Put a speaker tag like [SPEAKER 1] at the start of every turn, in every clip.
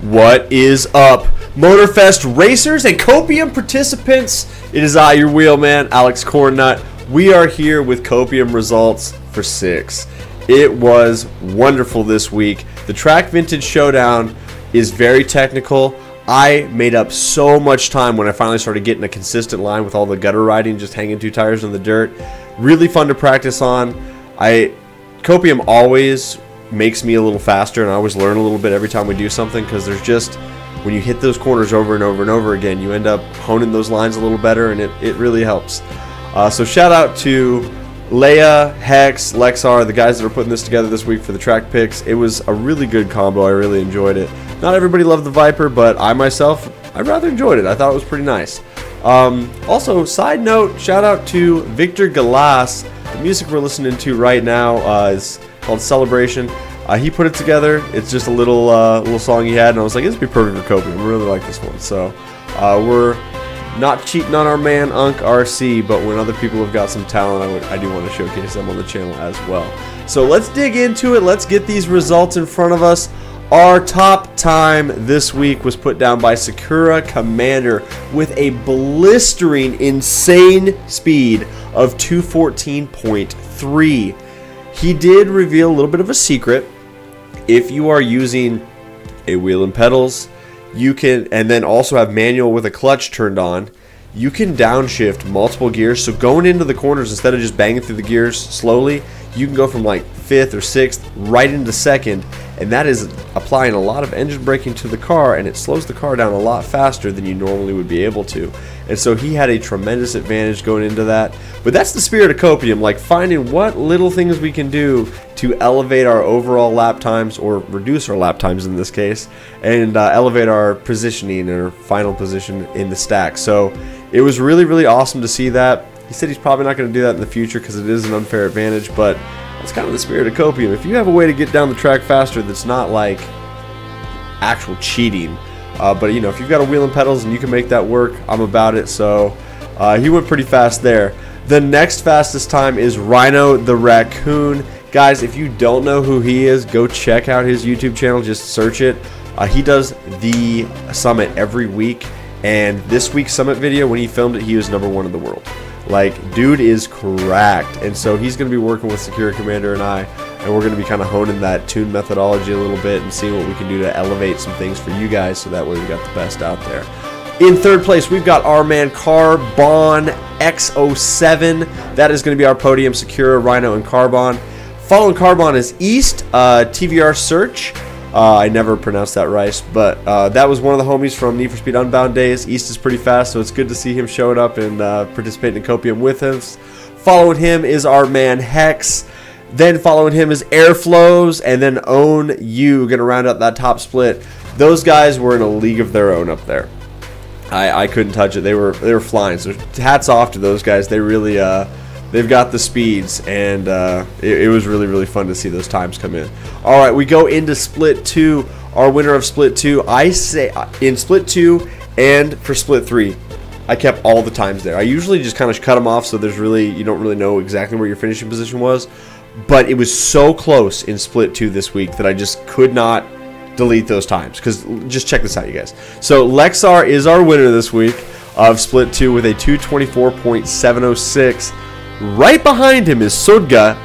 [SPEAKER 1] What is up, Motorfest racers and Copium participants? It is I, your wheelman, AlexCornnut. We are here with Copium results for 6. It was wonderful this week. The Track Vintage Showdown is very technical. I made up so much time when I finally started getting a consistent line with all the gutter riding, just hanging 2 tires in the dirt. Really fun to practice on. Copium always makes me a little faster, and I always learn a little bit every time we do something, because there's just, when you hit those corners over and over and over again, you end up honing those lines a little better, and it really helps. So shout out to Leia, Hex, LEXX, the guys that are putting this together this week for the track picks. It was a really good combo. I really enjoyed it. Not everybody loved the Viper, but I myself, I rather enjoyed it. I thought it was pretty nice. Also, side note, shout out to Victor Galas. The music we're listening to right now is called Celebration. He put it together. It's just a little song he had, and I was like, this would be perfect for Copium. I really like this one. So we're not cheating on our man Unc RC, but when other people have got some talent, I do want to showcase them on the channel as well. So let's dig into it. Let's get these results in front of us. Our top time this week was put down by Sakura Commander with a blistering, insane speed of 214.3. He did reveal a little bit of a secret. If you are using a wheel and pedals, you can, and then also have manual with a clutch turned on, you can downshift multiple gears. So going into the corners, instead of just banging through the gears slowly, you can go from like 5th or 6th right into 2nd, and that is applying a lot of engine braking to the car, and it slows the car down a lot faster than you normally would be able to. And so he had a tremendous advantage going into that. But that's the spirit of Copium, like finding what little things we can do to elevate our overall lap times, or reduce our lap times in this case, and elevate our positioning or final position in the stack. So it was really, really awesome to see that. He said he's probably not going to do that in the future because it is an unfair advantage, but that's kind of the spirit of Copium. If you have a way to get down the track faster that's not like actual cheating, but you know, if you've got a wheel and pedals and you can make that work, I'm about it. So he went pretty fast there. The next fastest time is Rhino the Raccoon. Guys, if you don't know who he is, go check out his YouTube channel. Just search it. He does the summit every week, and this week's summit video, when he filmed it, he was #1 in the world. Like, dude is cracked. And so he's going to be working with Sakura Commander and we're going to be kind of honing that tune methodology a little bit and seeing what we can do to elevate some things for you guys, so that way we got the best out there. In 3rd place, we've got our man Carbon X07. That is going to be our podium. Sakura, Rhino, and Carbon. Following Carbon is East, TVR Search. I never pronounced that right, but that was one of the homies from Need for Speed Unbound days. East is pretty fast, so it's good to see him showing up and participating in Copium with us. Following him is our man Hex. Then following him is Airflows, and then Own You, going to round out that top split. Those guys were in a league of their own up there. I couldn't touch it. They were flying. So hats off to those guys. They really they've got the speeds, and it was really, really fun to see those times come in. All right, we go into Split 2. Our winner of Split 2, I say in Split 2 and for Split 3, I kept all the times there. I usually just kind of cut them off, so you don't really know exactly where your finishing position was. But it was so close in Split 2 this week that I just could not delete those times. Because just check this out, you guys. So LEXX is our winner this week of Split 2 with a 224.706. Right behind him is Sudga,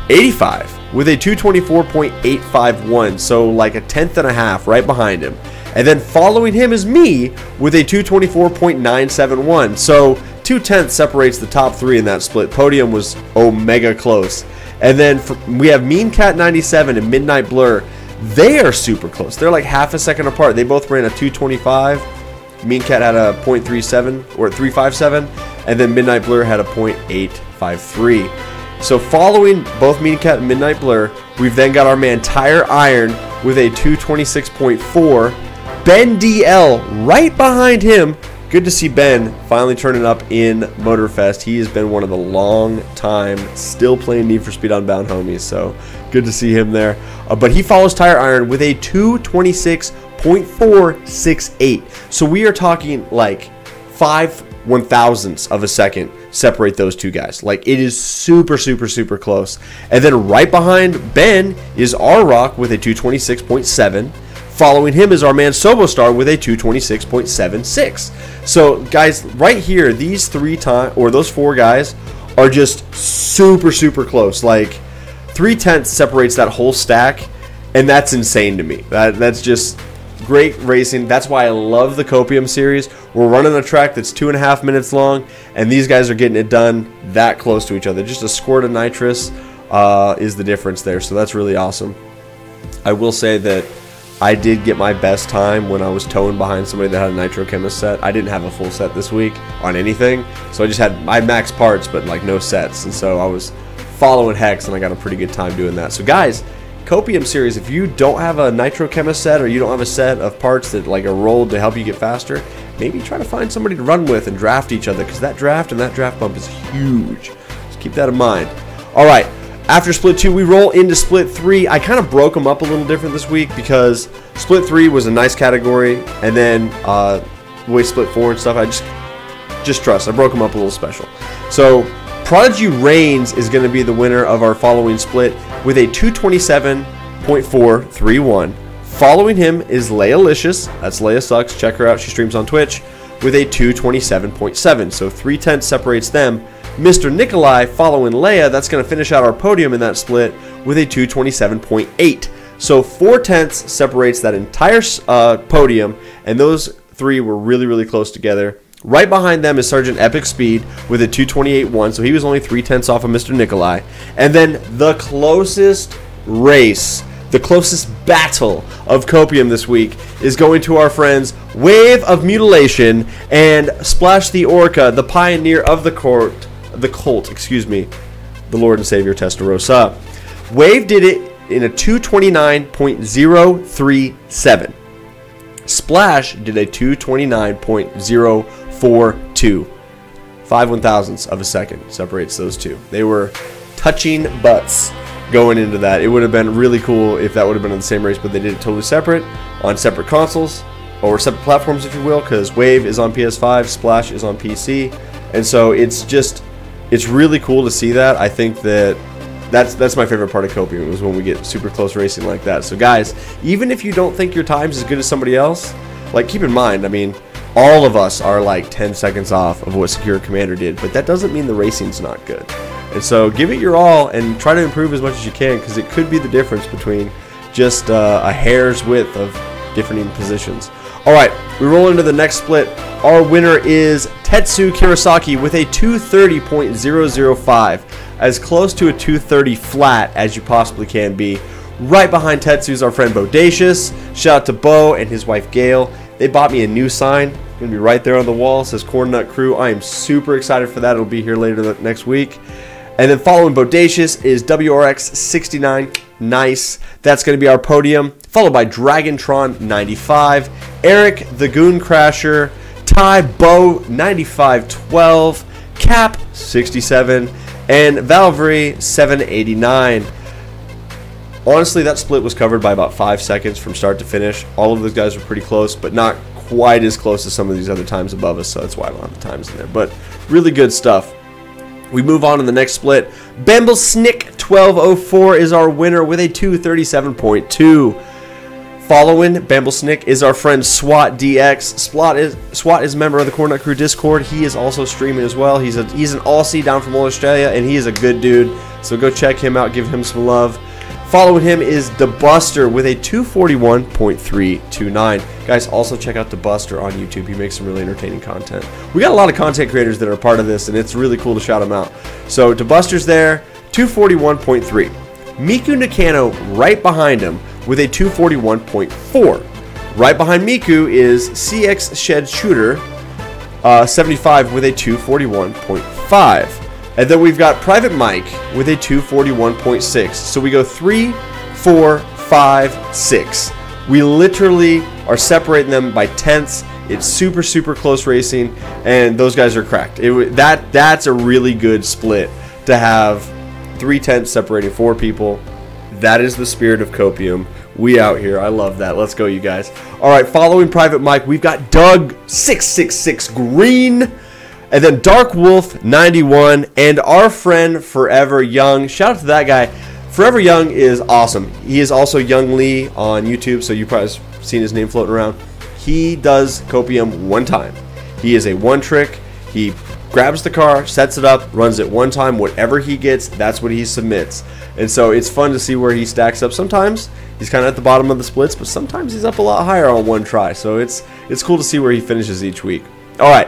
[SPEAKER 1] 85, with a 224.851, so like a 1/10.5 right behind him. And then following him is me with a 224.971, so 2/10 separates the top 3 in that split. Podium was omega close. And then we have Mean Cat 97 and Midnight Blur. They are super close. They're like half a second apart. They both ran a 225. Mean Cat had a .37 or 357, and then Midnight Blur had a .853. So following both Mean Cat and Midnight Blur, we've then got our man Tire Iron with a 226.4. Ben DL right behind him. Good to see Ben finally turning up in Motorfest. He has been one of the long time still playing Need for Speed Unbound homies, so good to see him there. But he follows Tire Iron with a 226.468. So we are talking like 5/1000ths of a second separate those two guys. Like, it is super, super, super close. And then right behind Ben is R-Rock with a 226.7. Following him is our man Sobostar with a 226.76. So guys, right here, these those 4 guys are just super, super close. Like 3/10 separates that whole stack, and that's insane to me. That's just great racing. That's why I love the Copium series. We're running a track that's 2.5 minutes long, and these guys are getting it done that close to each other. Just a squirt of nitrous is the difference there, so that's really awesome. I will say that I did get my best time when I was towing behind somebody that had a nitrochemist set. I didn't have a full set this week on anything, so I had max parts but like no sets, and so I was following Hex, and I got a pretty good time doing that. So guys, Copium series, if you don't have a nitrochemist set, or you don't have a set of parts that like are rolled to help you get faster, maybe try to find somebody to run with and draft each other, because that draft and that draft bump is huge. Just keep that in mind. All right, after split 2, we roll into split 3. I kind of broke them up a little different this week because split 3 was a nice category, and then the way split 4 and stuff, I just trust. I broke them up a little special. So Prodigy Reigns is going to be the winner of our following split with a 227.431. Following him is Leia-licious. That's Leia Sucks. Check her out. She streams on Twitch with a 227.7. So 3/10 separates them. Mr. Nikolai following Leia. That's going to finish out our podium in that split with a 227.8. So 4/10 separates that entire podium, and those 3 were really, really close together. Right behind them is Sergeant Epic Speed with a 228.1, so he was only 3/10 off of Mr. Nikolai. And then the closest race, the closest battle of Copium this week is going to our friends Wave of Mutilation and Splash the Orca, the pioneer of the cult, the Lord and Savior Testarossa. Wave did it in a 229.037. Splash did a 229.042. 5 1,000ths of a second separates those two. They were touching butts going into that. It would have been really cool if that would have been in the same race, but they did it totally separate on separate consoles, or separate platforms, if you will, because Wave is on PS5, Splash is on PC, and so it's really cool to see that. I think that's my favorite part of Copium, was when we get super close racing like that. So guys, even if you don't think your time's as good as somebody else, like, keep in mind, I mean, all of us are like 10 seconds off of what Secure Commander did, but that doesn't mean the racing's not good. And so give it your all and try to improve as much as you can, because it could be the difference between just a hair's width of different positions. All right, we roll into the next split. Our winner is Tetsu Kirasaki with a 230.005, as close to a 230 flat as you possibly can be. Right behind Tetsu is our friend Bodacious. Shout out to Bo and his wife Gail. They bought me a new sign. It's going to be right there on the wall. It says Cornnut Crew. I am super excited for that. It'll be here later next week. And then following Bodacious is WRX69. Nice. That's going to be our podium. Followed by Dragontron 95. Eric the Goon Crasher. Ty Bo 9512. Cap 67. And Valkyrie 789. Honestly, that split was covered by about 5 seconds from start to finish. All of those guys were pretty close, but not quite as close as some of these other times above us, so that's why I don't have the times in there. But really good stuff. We move on to the next split. Bamblesnick 1204 is our winner with a 237.2. Following Bamblesnick is our friend SWAT DX. SWAT is a member of the Cornnut Crew Discord. He is also streaming as well. He's an Aussie down from Australia, and he is a good dude. So go check him out, give him some love. Following him is DeBuster with a 241.329. Guys, also check out DeBuster on YouTube. He makes some really entertaining content. We got a lot of content creators that are part of this, and it's really cool to shout them out. So DeBuster's there, 241.3. Miku Nakano right behind him with a 241.4. Right behind Miku is CX Shed Shooter 75 with a 241.5. And then we've got Private Mike with a 241.6. So we go 3, 4, 5, 6. We literally are separating them by tenths. It's super, super close racing, and those guys are cracked. That's a really good split to have 3/10 separating 4 people. That is the spirit of Copium. We out here. I love that. Let's go, you guys. All right, following Private Mike, we've got Doug 666 Green. And then Dark Wolf 91 and our friend Forever Young. Shout out to that guy. Forever Young is awesome. He is also Young Lee on YouTube, so you seen his name floating around. He does Copium one time. He is a one trick. He grabs the car, sets it up, runs it one time. Whatever he gets, that's what he submits. And so it's fun to see where he stacks up. Sometimes he's kind of at the bottom of the splits, but sometimes he's up a lot higher on one try. So it's cool to see where he finishes each week. All right,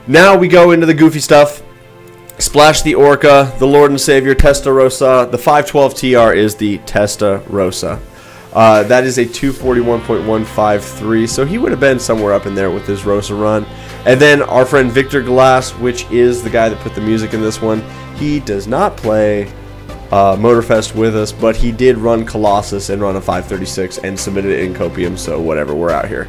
[SPEAKER 1] now we go into the goofy stuff. Splash the Orca, the Lord and Savior Testarossa. The 512 TR is the Testarossa. That is a 241.153, so he would have been somewhere up in there with his Rosa run. And then our friend Victor Glass, which is the guy that put the music in this one, he does not play Motorfest with us, but he did run Colossus and run a 536 and submitted it in Copium, so whatever, we're out here.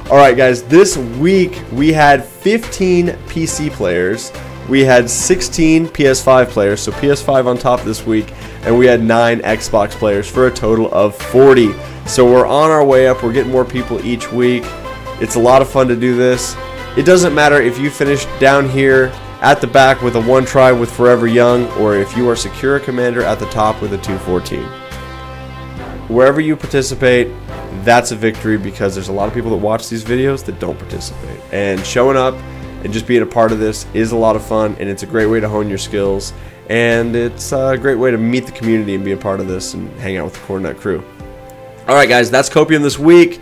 [SPEAKER 1] Alright guys, this week we had 15 PC players, we had 16 PS5 players, so PS5 on top this week, and we had 9 Xbox players for a total of 40. So we're on our way up, we're getting more people each week. It's a lot of fun to do this. It doesn't matter if you finish down here at the back with a one try with Forever Young, or if you are Secura Commander at the top with a 214. Wherever you participate, that's a victory, because there's a lot of people that watch these videos that don't participate. And showing up and just being a part of this is a lot of fun, and it's a great way to hone your skills, and it's a great way to meet the community and be a part of this and hang out with the Cornnut crew. Alright guys, that's Copium this week.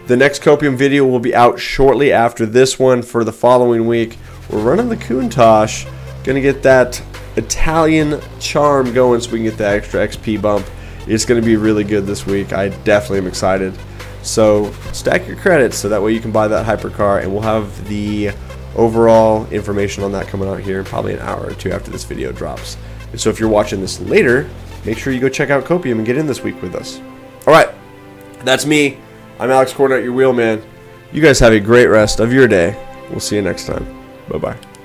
[SPEAKER 1] The next Copium video will be out shortly after this one for the following week. We're running the Countach, gonna get that Italian charm going so we can get that extra XP bump. It's gonna be really good this week. I definitely am excited. So stack your credits so that way you can buy that hypercar, and we'll have the overall information on that coming out here in probably an hour or two after this video drops. And so if you're watching this later, make sure you go check out Copium and get in this week with us. Alright, that's me. I'm AlexCornnut, your wheelman. You guys have a great rest of your day. We'll see you next time. Bye-bye.